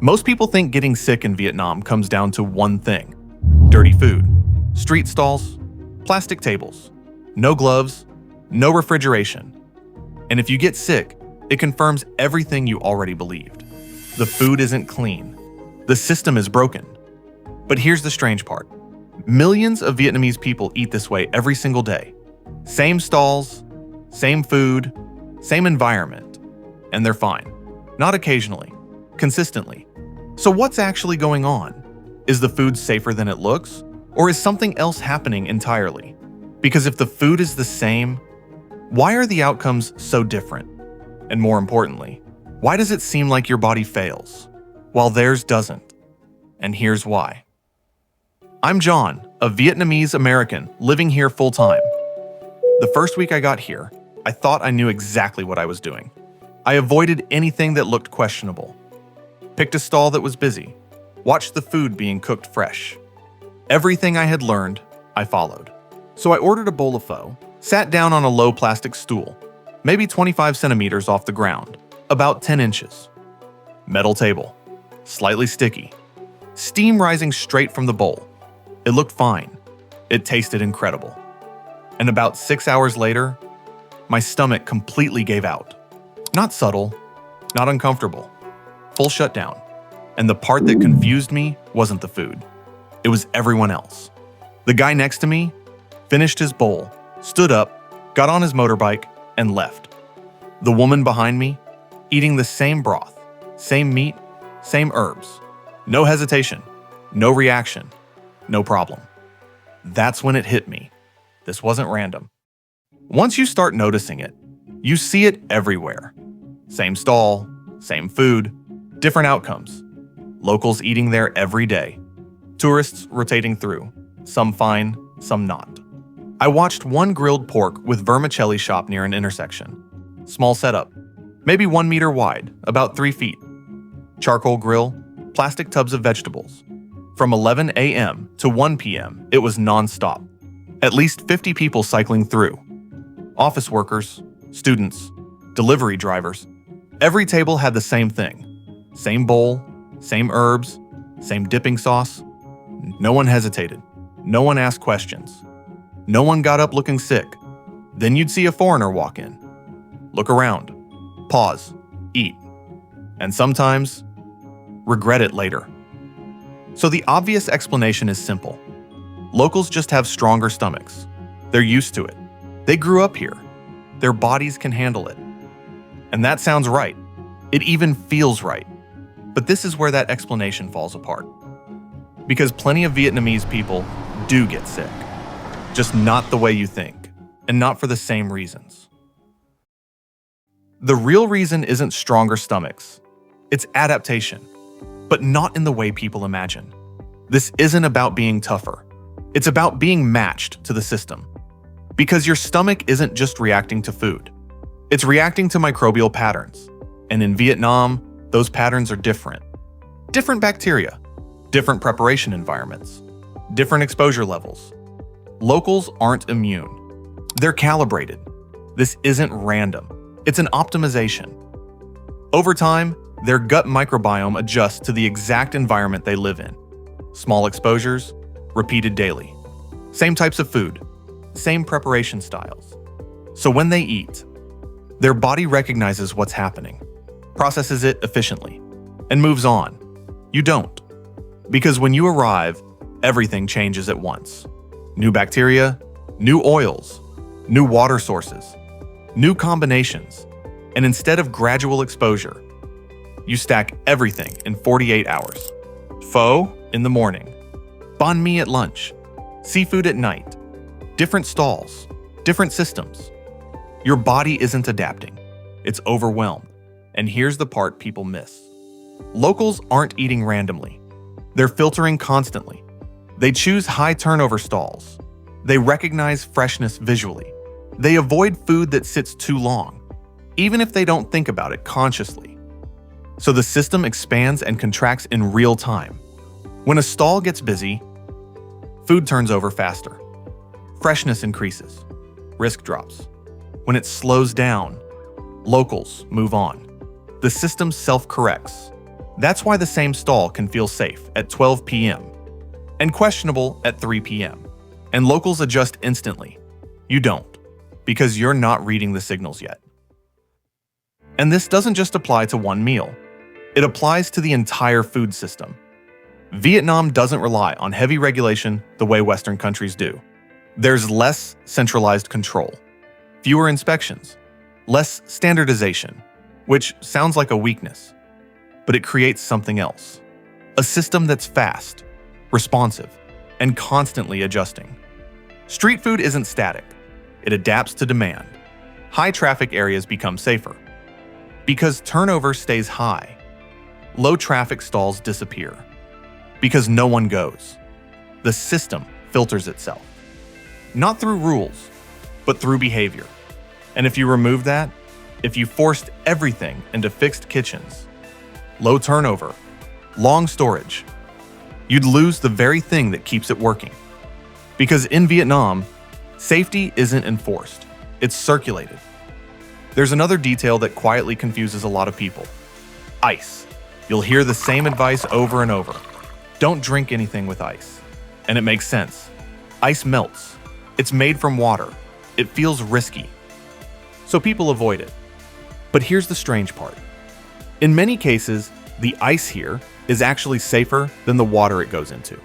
Most people think getting sick in Vietnam comes down to one thing: dirty food, street stalls, plastic tables, no gloves, no refrigeration. And if you get sick, it confirms everything you already believed. The food isn't clean. The system is broken. But here's the strange part. Millions of Vietnamese people eat this way every single day. Same stalls, same food, same environment, and they're fine. Not occasionally, consistently. So what's actually going on? Is the food safer than it looks? Or is something else happening entirely? Because if the food is the same, why are the outcomes so different? And more importantly, why does it seem like your body fails, while theirs doesn't? And here's why. I'm John, a Vietnamese American living here full-time. The first week I got here, I thought I knew exactly what I was doing. I avoided anything that looked questionable. Picked a stall that was busy. Watched the food being cooked fresh. Everything I had learned, I followed. So I ordered a bowl of pho, sat down on a low plastic stool, maybe 25 centimeters off the ground, about 10 inches. Metal table, slightly sticky. Steam rising straight from the bowl. It looked fine. It tasted incredible. And about 6 hours later, my stomach completely gave out. Not subtle, not uncomfortable. Full shutdown. And the part that confused me wasn't the food. It was everyone else. The guy next to me finished his bowl, stood up, got on his motorbike, and left. The woman behind me, eating the same broth, same meat, same herbs. No hesitation, no reaction, no problem. That's when it hit me. This wasn't random. Once you start noticing it, you see it everywhere. Same stall, same food, different outcomes. Locals eating there every day. Tourists rotating through, some fine, some not. I watched one grilled pork with vermicelli shop near an intersection. Small setup, maybe 1 meter wide, about 3 feet. Charcoal grill, plastic tubs of vegetables. From 11 a.m. to 1 p.m., it was non-stop. At least 50 people cycling through. Office workers, students, delivery drivers. Every table had the same thing. Same bowl, same herbs, same dipping sauce. No one hesitated. No one asked questions. No one got up looking sick. Then you'd see a foreigner walk in. Look around. Pause. Eat. And sometimes, regret it later. So the obvious explanation is simple. Locals just have stronger stomachs. They're used to it. They grew up here. Their bodies can handle it. And that sounds right. It even feels right. But this is where that explanation falls apart. Because plenty of Vietnamese people do get sick. Just not the way you think, and not for the same reasons. The real reason isn't stronger stomachs. It's adaptation, but not in the way people imagine. This isn't about being tougher. It's about being matched to the system. Because your stomach isn't just reacting to food. It's reacting to microbial patterns. And in Vietnam, those patterns are different. Different bacteria, different preparation environments, different exposure levels. Locals aren't immune. They're calibrated. This isn't random. It's an optimization. Over time, their gut microbiome adjusts to the exact environment they live in. Small exposures, repeated daily. Same types of food, same preparation styles. So when they eat, their body recognizes what's happening, processes it efficiently, and moves on. You don't. Because when you arrive, everything changes at once. New bacteria, new oils, new water sources, new combinations, and instead of gradual exposure, you stack everything in 48 hours. Pho in the morning, banh mi at lunch, seafood at night, different stalls, different systems. Your body isn't adapting. It's overwhelmed. And here's the part people miss. Locals aren't eating randomly. They're filtering constantly. They choose high turnover stalls. They recognize freshness visually. They avoid food that sits too long, even if they don't think about it consciously. So the system expands and contracts in real time. When a stall gets busy, food turns over faster. Freshness increases. Risk drops. When it slows down, locals move on. The system self-corrects. That's why the same stall can feel safe at 12 p.m. and questionable at 3 p.m. And locals adjust instantly. You don't, because you're not reading the signals yet. And this doesn't just apply to one meal. It applies to the entire food system. Vietnam doesn't rely on heavy regulation the way Western countries do. There's less centralized control, fewer inspections, less standardization, which sounds like a weakness, but it creates something else. A system that's fast, responsive, and constantly adjusting. Street food isn't static. It adapts to demand. High traffic areas become safer. Because turnover stays high. Low traffic stalls disappear. Because no one goes. The system filters itself. Not through rules, but through behavior. And if you remove that, if you forced everything into fixed kitchens, low turnover, long storage, you'd lose the very thing that keeps it working. Because in Vietnam, safety isn't enforced, it's circulated. There's another detail that quietly confuses a lot of people. Ice. You'll hear the same advice over and over. Don't drink anything with ice. And it makes sense. Ice melts. It's made from water. It feels risky. So people avoid it. But here's the strange part. In many cases, the ice here is actually safer than the water it goes into.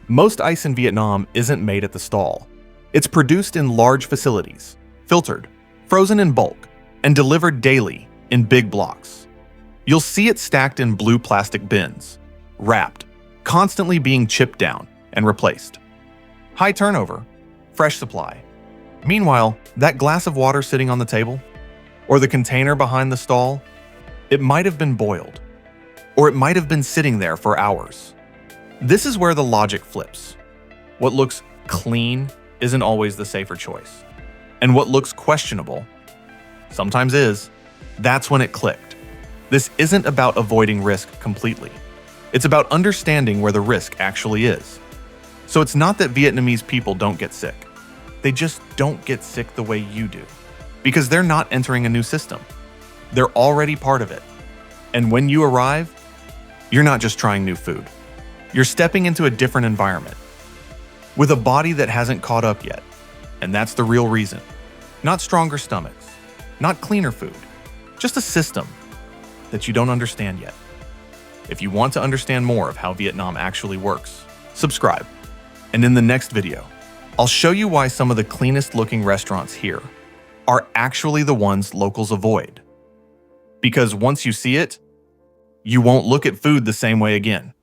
Most ice in Vietnam isn't made at the stall. It's produced in large facilities, filtered, frozen in bulk, and delivered daily in big blocks. You'll see it stacked in blue plastic bins, wrapped, constantly being chipped down and replaced. High turnover, fresh supply. Meanwhile, that glass of water sitting on the table, or the container behind the stall, it might have been boiled, or it might have been sitting there for hours. This is where the logic flips. What looks clean isn't always the safer choice. And what looks questionable sometimes is. That's when it clicked. This isn't about avoiding risk completely. It's about understanding where the risk actually is. So it's not that Vietnamese people don't get sick. They just don't get sick the way you do. Because they're not entering a new system. They're already part of it. And when you arrive, you're not just trying new food. You're stepping into a different environment. With a body that hasn't caught up yet. And that's the real reason. Not stronger stomachs. Not cleaner food. Just a system that you don't understand yet. If you want to understand more of how Vietnam actually works, subscribe. And in the next video, I'll show you why some of the cleanest looking restaurants here are actually the ones locals avoid. Because once you see it, you won't look at food the same way again.